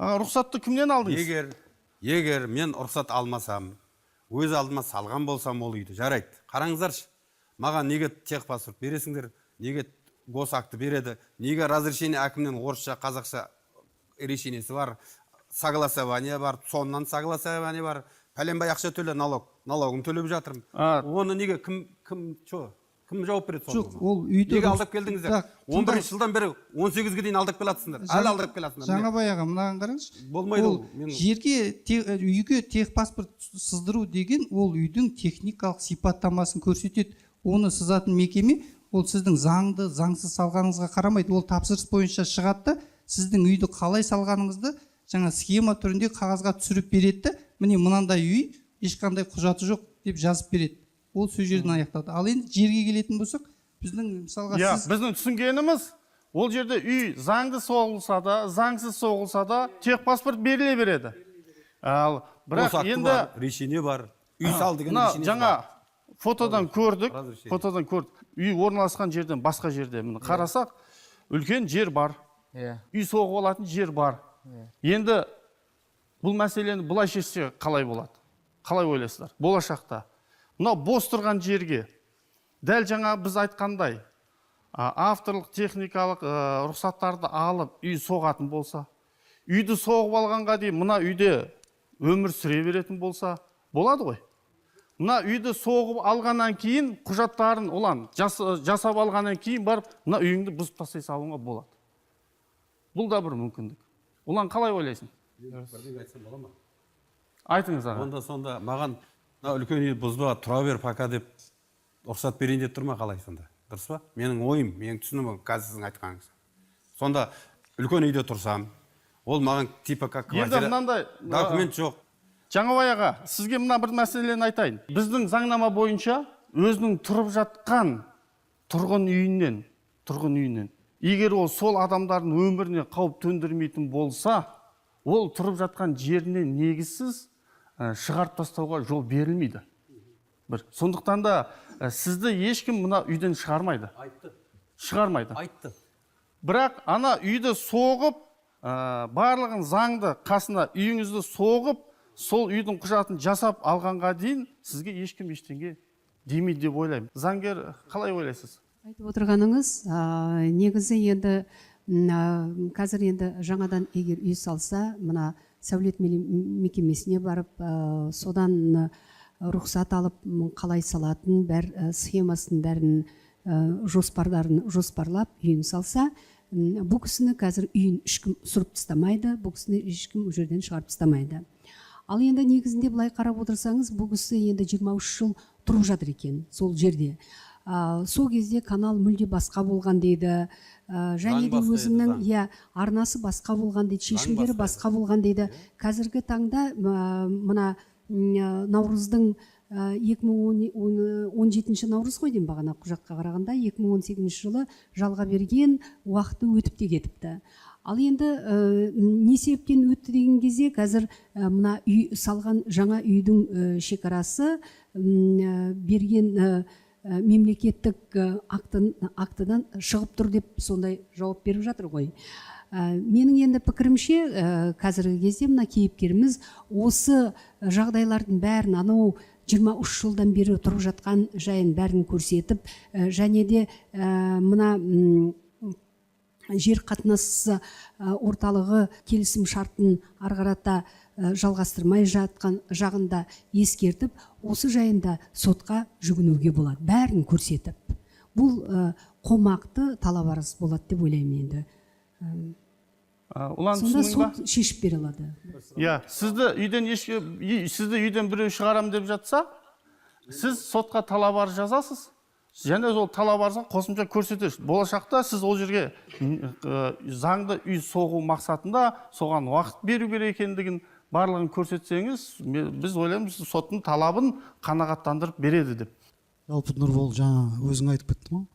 Рұқсатты кімнен алдыңыз? Егер мен рұқсат алмасам, өз алдыма салған болсам ол үйді, жарайды. Қараңыздаршы, маған неге техпаспорт бересіңдер, неге госакты береді, неге разрешение әкімнен орысша, қазақша решениесі бар, согласование бар, соннан согласование бар, пәленбай ақша төле, налогын төлеп жатырмын. Оны неге кім Кім жауап береді соны? Жоқ, ол үйді неге алдап келдіңіздер? Так, 11 жылдан бері 18-ге дейін алдап келатсыңдар. Әлі алдап келатсыңдар. Жаңа баяғы мынаған қараңызшы. Болмайды ол. ол. Үйге техпаспорт сыздыру деген ол үйдің техникалық сипаттамасын көрсетеді. Оны сызатын мекеме ол сіздің заңды, заңсыз салғаныңызға қарамайды. Ол тапсырыс бойынша шығады, сіздің үйді қалай салғаныңызды жаңа схема түрінде қағазға түсіріп береді. Міне мынандай үй, ешқандай құжаты жоқ деп жазып береді. Ол сөз жерден аяқталды. Ал енді жерге келетін болсақ, біздің мысалға сіз... Біздің түсінгеніміз, ол жерде үй заңды соғылса да, заңсыз соғылса да, техпаспорт беріле береді. Ал бірақ енді решение бар. Үй сал деген решение бар. Жаңа фотодан көрдік. Үй орналасқан жерден басқа жерде қарасақ, үлкен жер бар. Үй соғып алатын жер бар. Енді бұл мәселені бұлай шешсе қалай болады? Қалай ойлайсыздар? Болашақта мынау бос тұрған жерге дәл жаңа біз айтқандай авторлық техникалық рұқсаттарды алып үй соғатын болса, үйді соғып алғанға дейін мына үйде өмір сүре беретін болса, болады ғой. Мына үйді соғып алғаннан кейін құжаттарын олан жасап алғаннан кейін барып мына үйіңді бұзып тастай салуға болады. Бұл да бір мүмкіндік. Олан қалай ойлайсың? Айтыңыз аға. Сонда маған үлкен үй бұзба, тұра бер пока деп рұқсат берейін деп тұр ма, қалай сонда? Дұрыс па? Менің ойым, менің түсінімім қазір сіздің айтқаныңыз. Сонда үлкен үйде тұрсам, ол маған типа как квартира, документ жоқ. Жаңабай аға, сізге мына бір мәселені айтайын. Біздің заңнама бойынша өзінің тұрып жатқан тұрғын үйінен, егер ол сол адамдардың өміріне қауіп төндірмейтін болса, ол тұрып жатқан жерінен негізсіз шығарып тастауға жол берілмейді. Сондықтан да сізді ешкім мына үйден шығармайды. Шығармайды. Бірақ ана үйді соғып, барлығын заңды қасына үйіңізді соғып, сол үйдің құжатын жасап алғанға дейін сізге ешкім ештеңе демейді деп ойлаймын. Заңгер қалай ойлайсыз? Айтып отырғаныңыз, негізі енді қазір енді жаңадан егер үй салса, мына сәулет мекемесіне барып, содан рұқсат алып, қалай салатын, схемасын бәрін жоспарлап үйін салса, бұл кісіні қазір үйін ешкім сұрып тастамайды, бұл кісіні ешкім жерден шығарып тастамайды. Ал енді негізінде былай қарап отырсаңыз, бұл кісі енді 23 жыл тұрып жатыр екен сол жерде. Сол кезде канал мүлде басқа болған дейді, және де өзінің арнасы басқа болған дейді, шешімдері басқа болған дейді. Қазіргі таңда мына наурыздың 2017 наурыз қой деймін, бағана құжатқа қарағанда 2018 жылы жалға берген уақыты өтіп те кетіпті. Ал енді не себептен өтті деген кезде қазір мына үй салған жаңа үйдің шекарасы берген мемлекеттік актыдан шығып тұр деп сондай жауап беріп жатыр ғой. Менің енді пікірімше қазіргі кезде мына кейіпкеріміз осы жағдайлардың бәрін, анау 23 жылдан бері тұрып жатқан жайын бәрін көрсетіп, және де мына жер қатынасы орталығы келісім шартын арғарата жалғастырмай жатқан жағында ескертіп, осы жайында сотқа жүгінуге болады, бәрін көрсетіп. Бұл қомақты талап арыз болады деп ойлаймын енді. Сонда сот шешіп бере алады. Сізді үйден біреу шығарам деп жатса, сіз сотқа талап арыз жазасыз. Және ол талап арызға қосымша көрсетесіз. Болашақта сіз ол жерге заңды үй соғу мақсатында соған уақыт беру керек екендігін барлығын көрсетсеңіз, біз ойлаймыз, соттың талабын қанағаттандырып береді деп. Жалпы Нұрбол жаңа өзің айтып кеттің ғой.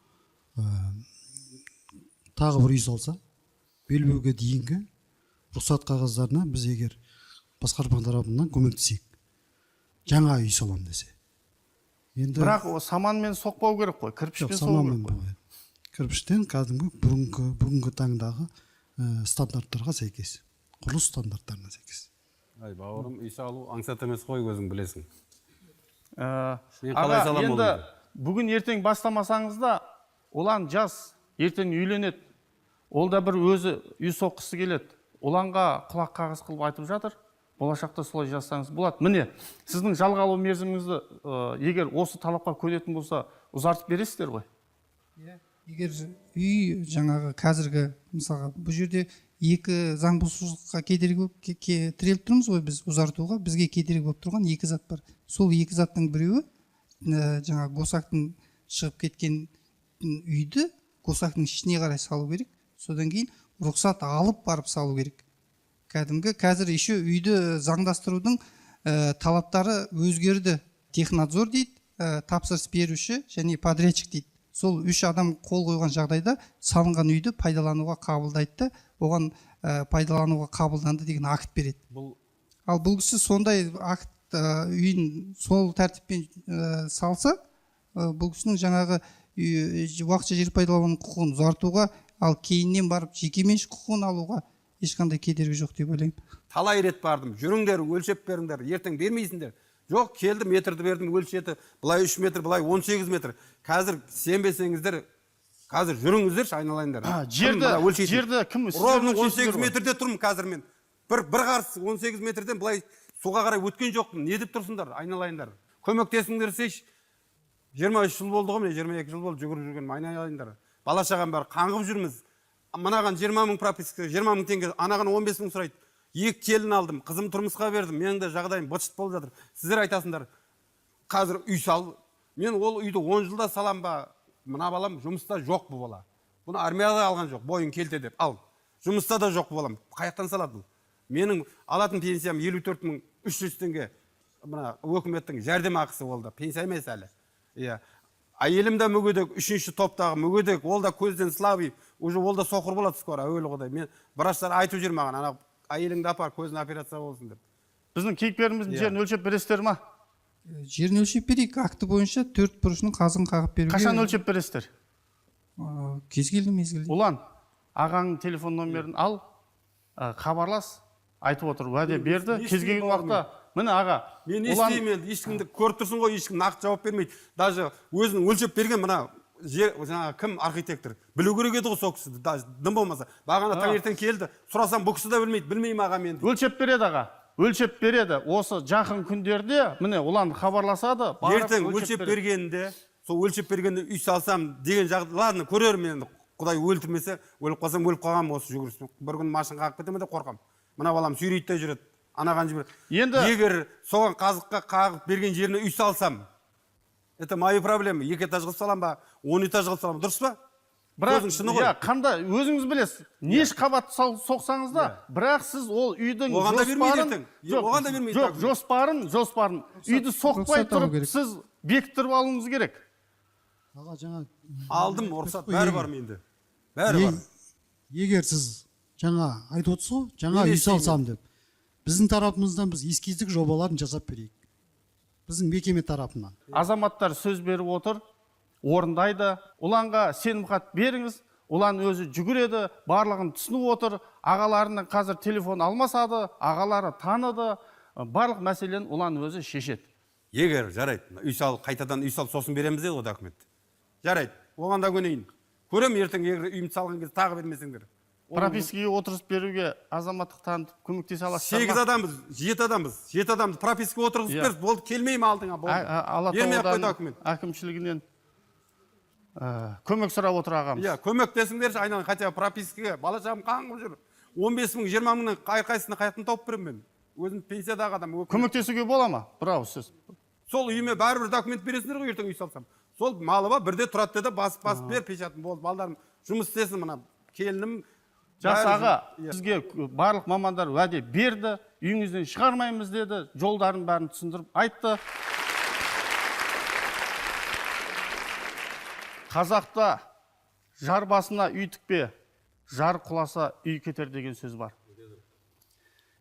Тағы бір үй салса, белбеуге дейінгі рұқсат қағаздарына біз егер басқарма тарапынан көмектесейік, жаңа үй салам десе. Бірақ саманмен соқпау керек қой, кірпішпен соғу керек қой. Кірпіштен кәдімгі бүгінгі таңдағы стандарттарға сәйкес, құрылыс стандарттарына сәйкес. Бауырым, үй салу аңсат емес қой, өзің білесің. Аға, енді бүгін ертең бастамасаңыз да, олан жас, ертең үйленеді. Ол да бір өзі үй соққысы келеді. Оланға құлақ қағыс қылып айтып жатыр. болашақта солай жасаңыз болады. Міне, сіздің жалға алу мерзіміңізді егер осы талапқа көнетін болса, ұзартып бересіздер ғой? Егер үй жаңағы қазіргі мысалға бұл жерде екі заң бұзушылыққа кедергі тіреліп тұрмыз ғой, біз ұзартуға бізге кедергі болып тұрған екі зат бар. Сол екі заттың біреуі жаңа госактың шығып кеткен үйді госактың ішіне қарай салу керек. Содан кейін рұқсат алып барып салу керек. Кәдімгі қазір еще үйді заңдастырудың талаптары өзгерді. Технадзор дейді, тапсырыс беруші және подрядчик дейді. Сол үш адам қол қойған жағдайда салынған үйді пайдалануға қабылдайды, оған пайдалануға қабылданды деген акт береді. Ал бұл кісі сондай акт үйін сол тәртіппен салса, бұл кісінің жаңағы уақытша жер пайдалану құқығын ұзартуға, ал кейіннен барып жекеменшік құқығын алуға ешқандай кедергі жоқ деп ойлаймын. Талай рет бардым, жүріңдер, өлшеп беріңдер, ертең бермейсіңдер. Жоқ, келді, метрді бердім, өлшеті, былай 3 метр, былай 18 метр. Қазір сенбесеңіздер, қазір жүріңіздерші, айналайындар. Жерді кім? Ровно 18 метрде тұрмын қазір мен. Бір қарсы 18 метрден былай суға қарай өткен жоқпын. Не деп тұрсыңдар, айналайындар. Көмектесіңдерсейші. 23 жыл болды ғой, 22 жыл болды жүгіріп жүргенім, айналайындар. Бала шағам бәрі қаңғып жүрміз. Мынаған 20 мың прописка, 20 мың теңге, анаған 15 мың сұрайды. Екі келін алдым, қызым тұрмысқа бердім, менің де жағдайым бытшыт болып жатыр. Сіздер айтасыңдар, қазір үй сал. Мен ол үйді 10 жылда салам ба, мына балам жұмыста жоқ бұл бала. Бұны армияда алған жоқ, бойын келте деп, ал. Жұмыста да жоқ бұл балам, қаяқтан салады бұл. Менің алатын пенсиям 54.300 теңге, мына өкіметтің жәрдемақысы болды, пенсия емес әлі. Әйелім де мүгедек, 3-ші топтағы мүгедек, ол да көзден слабый, уже ол да соқыр болады скоро, өлі құдай. Мен врачтар айтып жүр маған, ана әйеліңді апар, көзін операция болсын деп. Біздің кейіпкеріміздің жерін өлшеп бересіздер ма? Жерін өлшеп берейік, акты бойынша 4 бұрышының қазығын қағып беруге. Қашан өлшеп бересіздер? Кез келді мезгілде. Ұлан, ағаңның телефон номерін ал, хабарлас, айтып отыр, уәде берді, кез келген уақытта. Міне аға, мен естеймін, ешкімді көріп тұрсын ғой, ешкім нақты жауап бермейді. Даже өзінің өлшеп берген мына кім архитектор білу керек еді ғой сол кісіді, дым болмаса. Бағана таңертең келді, сұрасам бұл кісі де білмейді, білмеймін аға мен. Өлшеп береді аға, өлшеп береді. Осы жақын күндерде міне Ұлан хабарласады. Ертең өлшеп бергенде, сол өлшеп бергенде үй салсам деген жағдай, ладно, көрермін енді. Құдай өлтірмесе, өліп қалсам өліп қалғам осы жүгіріспен. Бір күн машин қағып кетеме де қорқам. Мына балам сүйрейді де жүреді. Анаған жібер. Егер соған қазыққа қағып берген жеріне үй салсам, это мои проблемы. 2 этаж қылып салам ба, 10 этаж қылып салам, дұрыс па? Бірақ, қандай, өзіңіз білесіз, неш қабат соқсаңыз да, бірақ сіз ол үйдің жоспарын, үйді соқпай тұрып, сіз бекіттіріп алуыңыз керек. Аға, жаңа алдым, ұрсат, бәрі бар менде. Бәрі бар. Егер сіз жаңа айтып отырсыз ғой, жаңа үй салсам деп, біздің тарапымыздан біз эскиздік жобаларын жасап берейік. Біздің мекеме тарапынан. Азаматтар сөз беріп отыр, орындайды. Ұланға сенімхат беріңіз. Ұлан өзі жүгіреді, барлығын түсініп отыр. Ағаларының қазір телефон алмасады, ағалары таныды. Барлық мәселені Ұлан өзі шешеді. Егер жарайды, үй салып, қайтадан үй салып сосын береміз де ғой документ. Жарайды, оған да көнейін. Көрем ертең егер үйімді салған кезде тағы бермесеңдер. Пропискаға отырғызып беруге азаматтық танытып көмектесе аласыздар ма? 8 адамбыз, 7 адамбыз. 7 адамды пропискаға отырғызып беріп, болды, келмеймін алдыңа, болды. Алатаудан әкімшілігінен көмек сұрап отыр ағамыз. Көмектесіңдерші, айналайын, хотя пропискаға бала шағам қаңғып жүр. 15 мың, 20 мыңның қайсысына қаяқтан тауып беремін мен. Өзім пенсиядағы адам. Көмектесуге бола ма? Брavo сіз. Сол үйіме бәрібір документ бересіңдер ғой, ертең үй салсам. Сол малы ба, бірде тұрады деді, басып бер, печатын болды, балдарым жұмыс істесін, мына келінім. Жасаға, сізге барлық мамандар уәде берді, үйіңізден шығармаймыз деді, жолдарын бәрін түсіндіріп айтты. Қазақта жар басына үй тікпе, жар құласа үй кетер деген сөз бар.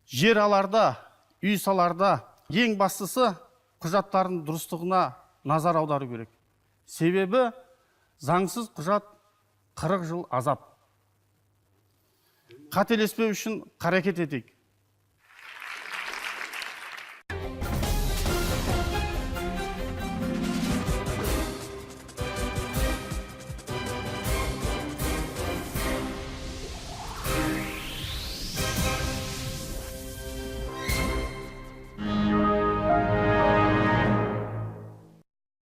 Жер аларда, үй саларда ең бастысы құжаттардың дұрыстығына назар аудару керек. Себебі заңсыз құжат 40 жыл азап. Қателеспеу үшін қарекет етейік.